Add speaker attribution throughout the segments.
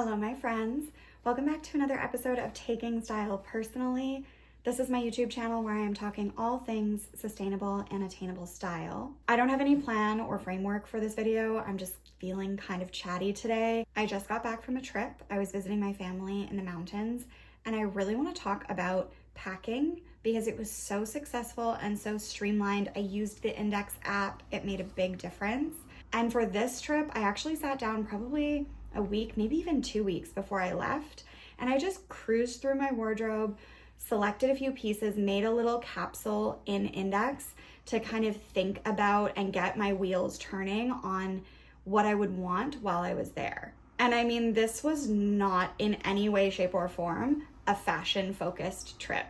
Speaker 1: Hello, my friends. Welcome back to another episode of Taking Style Personally. This is my YouTube channel where I am talking all things sustainable and attainable style. I don't have any plan or framework for this video. I'm just feeling kind of chatty today. I just got back from a trip. I was visiting my family in the mountains, and I really want to talk about packing because it was so successful and so streamlined. I used the Indyx app. It made a big difference. And for this trip, I actually sat down probably a week, maybe even 2 weeks before I left. And I just cruised through my wardrobe, selected a few pieces, made a little capsule in Indyx to kind of think about and get my wheels turning on what I would want while I was there. And I mean, this was not in any way, shape, or form a fashion-focused trip.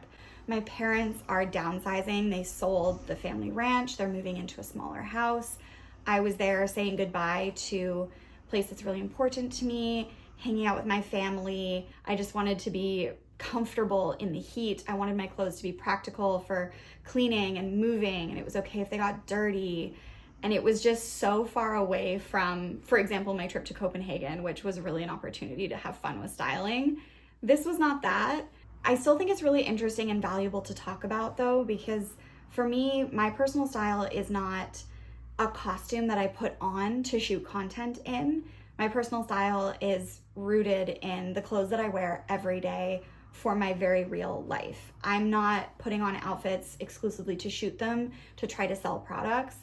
Speaker 1: My parents are downsizing. They sold the family ranch. They're moving into a smaller house. I was there saying goodbye to a place that's really important to me, hanging out with my family. I just wanted to be comfortable in the heat. I wanted my clothes to be practical for cleaning and moving, and it was okay if they got dirty. And it was just so far away from, for example, my trip to Copenhagen, which was really an opportunity to have fun with styling. This was not that. I still think it's really interesting and valuable to talk about though, because for me, my personal style is not a costume that I put on to shoot content in. My personal style is rooted in the clothes that I wear every day for my very real life. I'm not putting on outfits exclusively to shoot them, to try to sell products.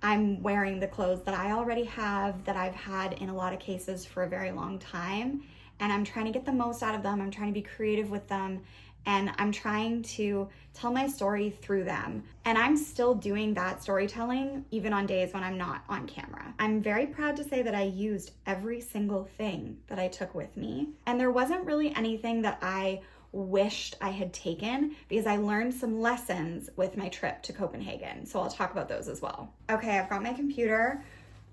Speaker 1: I'm wearing the clothes that I already have, that I've had in a lot of cases for a very long time, and I'm trying to get the most out of them. I'm trying to be creative with them, and I'm trying to tell my story through them. And I'm still doing that storytelling even on days when I'm not on camera. I'm very proud to say that I used every single thing that I took with me. And there wasn't really anything that I wished I had taken because I learned some lessons with my trip to Copenhagen. So I'll talk about those as well. Okay, I've got my computer.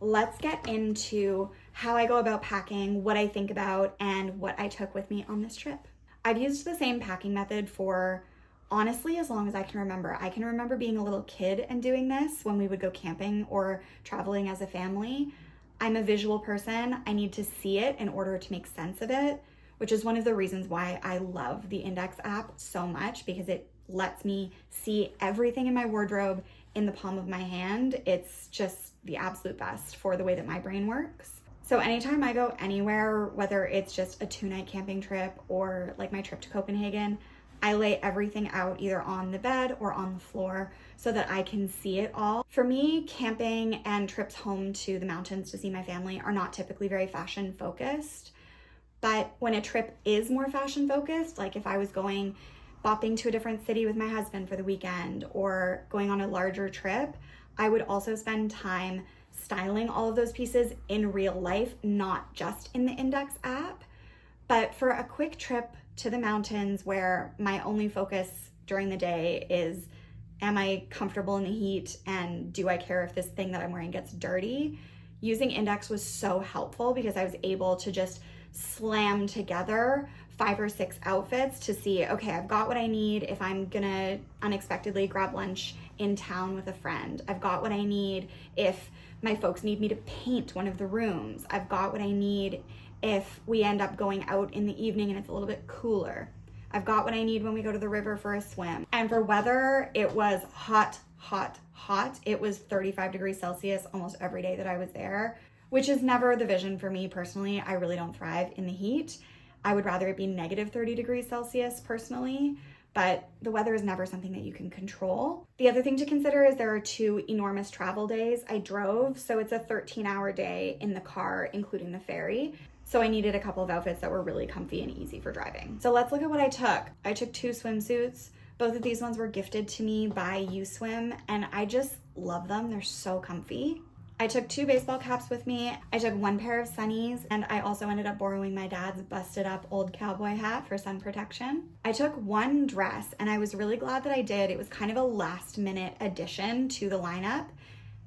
Speaker 1: Let's get into how I go about packing, what I think about, and what I took with me on this trip. I've used the same packing method for honestly as long as I can remember. I can remember being a little kid and doing this when we would go camping or traveling as a family. I'm a visual person. I need to see it in order to make sense of it, which is one of the reasons why I love the Indyx app so much, because it lets me see everything in my wardrobe in the palm of my hand. It's just the absolute best for the way that my brain works. So anytime I go anywhere, whether it's just a 2-night camping trip or like my trip to Copenhagen, I lay everything out either on the bed or on the floor so that I can see it all. For me, camping and trips home to the mountains to see my family are not typically very fashion focused. But when a trip is more fashion focused, like if I was going bopping to a different city with my husband for the weekend or going on a larger trip, I would also spend time styling all of those pieces in real life, not just in the Indyx app. But for a quick trip to the mountains where my only focus during the day is, am I comfortable in the heat and do I care if this thing that I'm wearing gets dirty? Using Indyx was so helpful because I was able to just slam together 5 or 6 outfits to see, okay, I've got what I need if I'm gonna unexpectedly grab lunch in town with a friend. I've got what I need if my folks need me to paint one of the rooms. I've got what I need if we end up going out in the evening and it's a little bit cooler. I've got what I need when we go to the river for a swim. And for weather, it was hot, hot, hot. It was 35 degrees Celsius almost every day that I was there, which is never the vision for me personally. I really don't thrive in the heat. I would rather it be negative 30 degrees Celsius personally, but the weather is never something that you can control. The other thing to consider is there are 2 enormous travel days. I drove, so it's a 13-hour day in the car, including the ferry. So I needed a couple of outfits that were really comfy and easy for driving. So let's look at what I took. I took 2 swimsuits. Both of these ones were gifted to me by YouSwim, and I just love them. They're so comfy. I took 2 baseball caps with me. I took 1 pair of sunnies, and I also ended up borrowing my dad's busted up old cowboy hat for sun protection. I took 1 dress, and I was really glad that I did. It was kind of a last minute addition to the lineup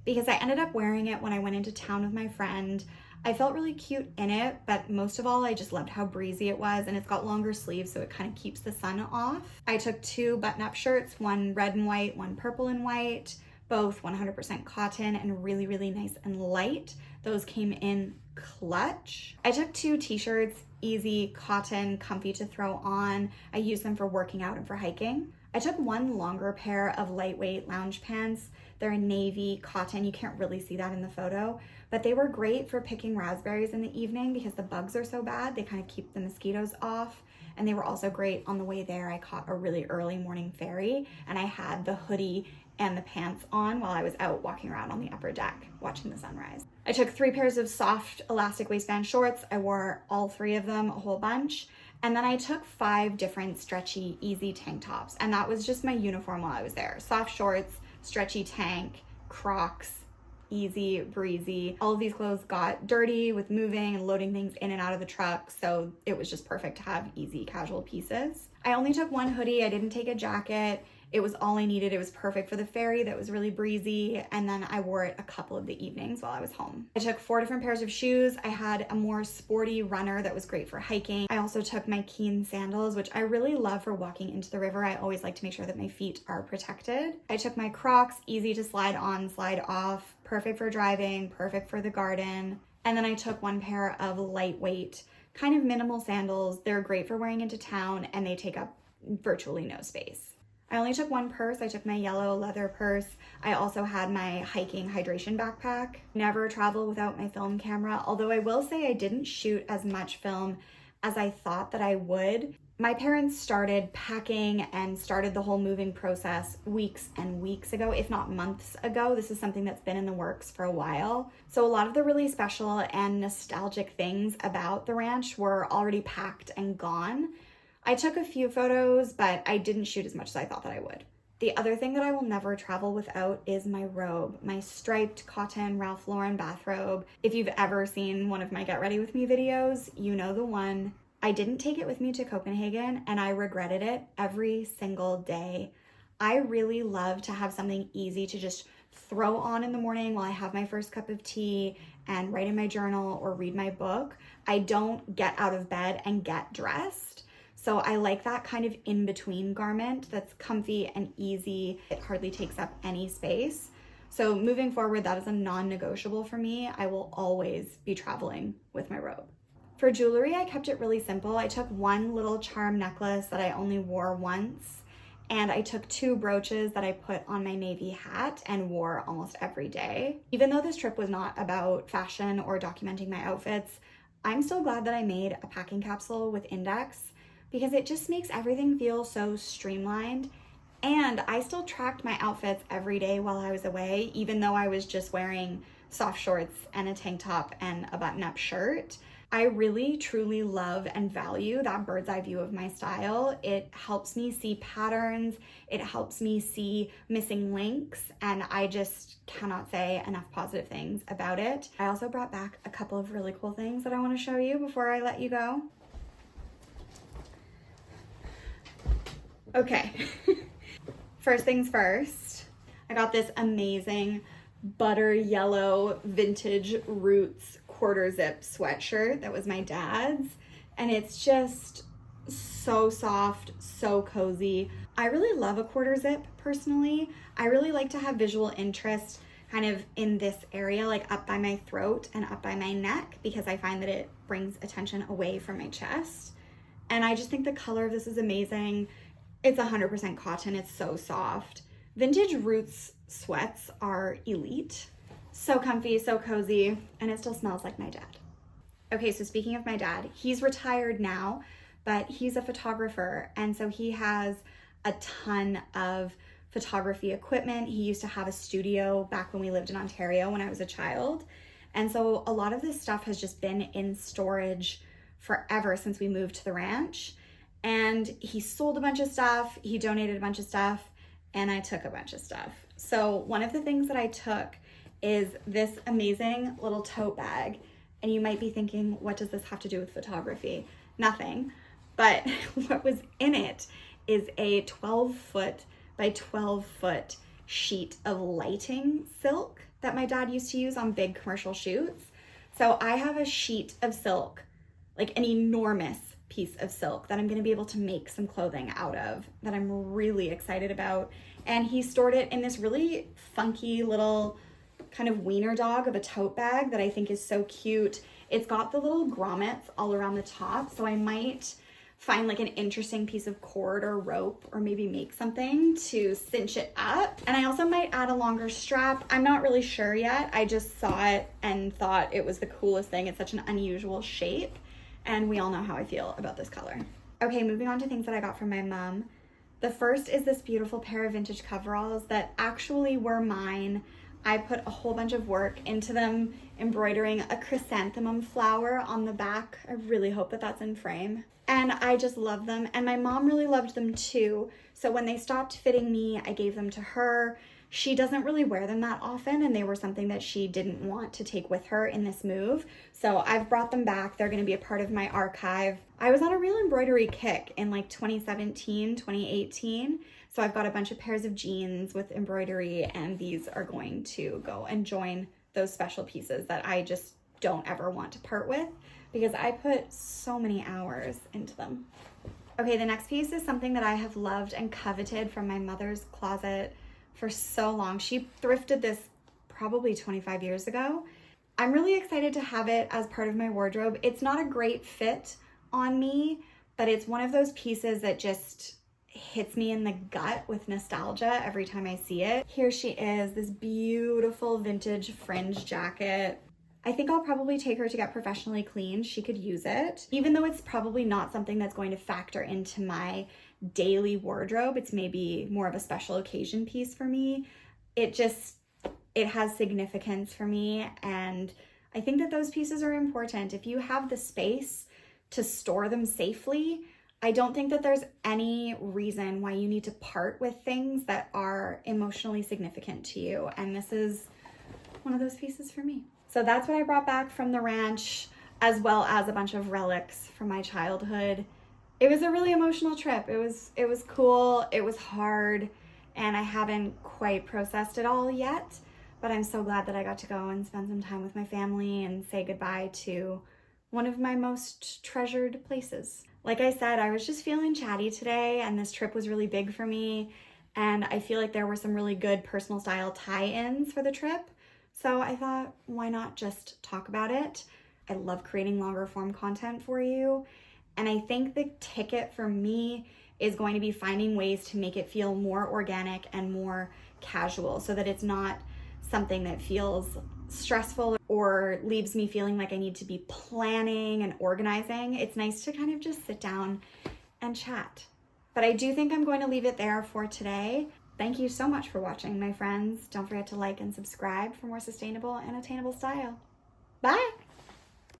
Speaker 1: because I ended up wearing it when I went into town with my friend. I felt really cute in it, but most of all, I just loved how breezy it was, and it's got longer sleeves, so it kind of keeps the sun off. I took 2 button-up shirts, 1 red and white, 1 purple and white, both 100% cotton and really, really nice and light. Those came in clutch. I took 2 t-shirts, easy, cotton, comfy to throw on. I use them for working out and for hiking. I took 1 longer pair of lightweight lounge pants. They're a navy cotton. You can't really see that in the photo, but they were great for picking raspberries in the evening because the bugs are so bad. They kind of keep the mosquitoes off. And they were also great on the way there. I caught a really early morning ferry and I had the hoodie and the pants on while I was out walking around on the upper deck watching the sunrise. I took 3 pairs of soft elastic waistband shorts. I wore all 3 of them, a whole bunch. And then I took 5 different stretchy, easy tank tops. And that was just my uniform while I was there. Soft shorts, stretchy tank, Crocs, easy, breezy. All of these clothes got dirty with moving and loading things in and out of the truck, so it was just perfect to have easy, casual pieces. I only took 1 hoodie. I didn't take a jacket. It was all I needed. It was perfect for the ferry that was really breezy, and then I wore it a couple of the evenings while I was home. I took 4 different pairs of shoes. I had a more sporty runner that was great for hiking. I also took my Keen sandals, which I really love for walking into the river. I always like to make sure that my feet are protected. I took my Crocs, easy to slide on, slide off, perfect for driving, perfect for the garden. And then I took 1 pair of lightweight, kind of minimal sandals. They're great for wearing into town and they take up virtually no space. I only took 1 purse. I took my yellow leather purse. I also had my hiking hydration backpack. Never travel without my film camera, although I will say I didn't shoot as much film as I thought that I would. My parents started packing and started the whole moving process weeks and weeks ago, if not months ago. This is something that's been in the works for a while. So a lot of the really special and nostalgic things about the ranch were already packed and gone. I took a few photos, but I didn't shoot as much as I thought that I would. The other thing that I will never travel without is my robe, my striped cotton Ralph Lauren bathrobe. If you've ever seen one of my Get Ready With Me videos, you know the one. I didn't take it with me to Copenhagen and I regretted it every single day. I really love to have something easy to just throw on in the morning while I have my first cup of tea and write in my journal or read my book. I don't get out of bed and get dressed. So I like that kind of in-between garment that's comfy and easy. It hardly takes up any space. So moving forward, that is a non-negotiable for me. I will always be traveling with my robe. For jewelry, I kept it really simple. I took 1 little charm necklace that I only wore once, and I took 2 brooches that I put on my navy hat and wore almost every day. Even though this trip was not about fashion or documenting my outfits, I'm still glad that I made a packing capsule with Indyx, because it just makes everything feel so streamlined. And I still tracked my outfits every day while I was away, even though I was just wearing soft shorts and a tank top and a button-up shirt. I really, truly love and value that bird's eye view of my style. It helps me see patterns. It helps me see missing links. And I just cannot say enough positive things about it. I also brought back a couple of really cool things that I want to show you before I let you go. Okay, first things first, I got this amazing butter yellow vintage Roots quarter zip sweatshirt that was my dad's, and it's just so soft, so cozy. I really love a quarter zip personally. I really like to have visual interest kind of in this area, like up by my throat and up by my neck, because I find that it brings attention away from my chest. And I just think the color of this is amazing. It's 100% cotton. It's so soft. Vintage Roots sweats are elite. So comfy, so cozy, and it still smells like my dad. Okay, so speaking of my dad, he's retired now, but he's a photographer, and so he has a ton of photography equipment. He used to have a studio back when we lived in Ontario when I was a child, and so a lot of this stuff has just been in storage forever since we moved to the ranch. And he sold a bunch of stuff, he donated a bunch of stuff, and I took a bunch of stuff. So one of the things that I took is this amazing little tote bag. And you might be thinking, what does this have to do with photography? Nothing. But what was in it is a 12-foot by 12-foot sheet of lighting silk that my dad used to use on big commercial shoots. So I have a sheet of silk, like an enormous piece of silk that I'm going to be able to make some clothing out of that I'm really excited about. And he stored it in this really funky little kind of wiener dog of a tote bag that I think is so cute. It's got the little grommets all around the top, so I might find like an interesting piece of cord or rope or maybe make something to cinch it up. And I also might add a longer strap. I'm not really sure yet. I just saw it and thought it was the coolest thing. It's such an unusual shape, and we all know how I feel about this color. Okay, moving on to things that I got from my mom. The first is this beautiful pair of vintage coveralls that actually were mine. I put a whole bunch of work into them, embroidering a chrysanthemum flower on the back. I really hope that that's in frame. And I just love them. And my mom really loved them too. So when they stopped fitting me, I gave them to her. She doesn't really wear them that often, and they were something that she didn't want to take with her in this move. So I've brought them back. They're gonna be a part of my archive. I was on a real embroidery kick in like 2017, 2018. So I've got a bunch of pairs of jeans with embroidery, and these are going to go and join those special pieces that I just don't ever want to part with because I put so many hours into them. Okay, the next piece is something that I have loved and coveted from my mother's closet for so long. She thrifted this probably 25 years ago. I'm really excited to have it as part of my wardrobe. It's not a great fit on me, but it's one of those pieces that just hits me in the gut with nostalgia every time I see it. Here she is, this beautiful vintage fringe jacket. I think I'll probably take her to get professionally cleaned. She could use it. Even though it's probably not something that's going to factor into my daily wardrobe, it's maybe more of a special occasion piece for me. It has significance for me, and I think that those pieces are important. If you have the space to store them safely, I don't think that there's any reason why you need to part with things that are emotionally significant to you, and this is one of those pieces for me. So that's what I brought back from the ranch, as well as a bunch of relics from my childhood. It was a really emotional trip. It was cool, it was hard, and I haven't quite processed it all yet, but I'm so glad that I got to go and spend some time with my family and say goodbye to one of my most treasured places. Like I said, I was just feeling chatty today, and this trip was really big for me, and I feel like there were some really good personal style tie-ins for the trip. So I thought, why not just talk about it? I love creating longer form content for you. And I think the ticket for me is going to be finding ways to make it feel more organic and more casual so that it's not something that feels stressful or leaves me feeling like I need to be planning and organizing. It's nice to kind of just sit down and chat. But I do think I'm going to leave it there for today. Thank you so much for watching, my friends. Don't forget to like and subscribe for more sustainable and attainable style. Bye!